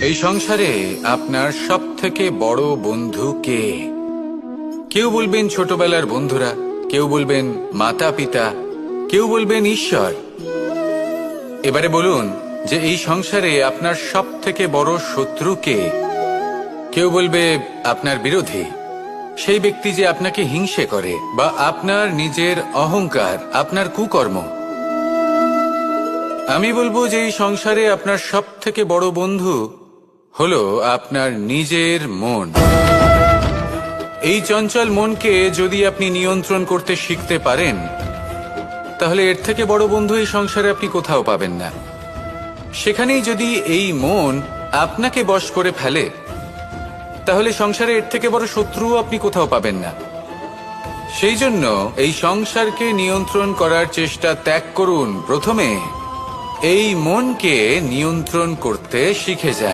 এই সংসারে আপনার সব থেকে বড় বন্ধু কে? কেউ বলবেন ছোটবেলার বন্ধুরা, কেউ বলবেন মাতা পিতা, কেউ বলবেন ঈশ্বর। এবারে বলুন যে এই সংসারে আপনার সব থেকে বড় শত্রু কে? কেউ বলবে আপনার বিরোধী, সেই ব্যক্তি যে আপনাকে হিংসে করে, বা আপনার নিজের অহংকার, আপনার কুকর্ম। আমি বলবো যে এই সংসারে আপনার সব থেকে বড় বন্ধু হলো আপনার নিজের মন। এই চঞ্চল মনকে যদি আপনি নিয়ন্ত্রণ করতে শিখতে পারেন, তাহলে এর থেকে বড় বন্ধু এই সংসারে আপনি কোথাও পাবেন না। সেখানেই যদি এই মন আপনাকে বশ করে ফেলে, তাহলে সংসারে এর থেকে বড় শত্রুও আপনি কোথাও পাবেন না। সেই জন্য এই সংসারকে নিয়ন্ত্রণ করার চেষ্টা ত্যাগ করুন। প্রথমে এই মনকে নিয়ন্ত্রণ করতে শিখে যান।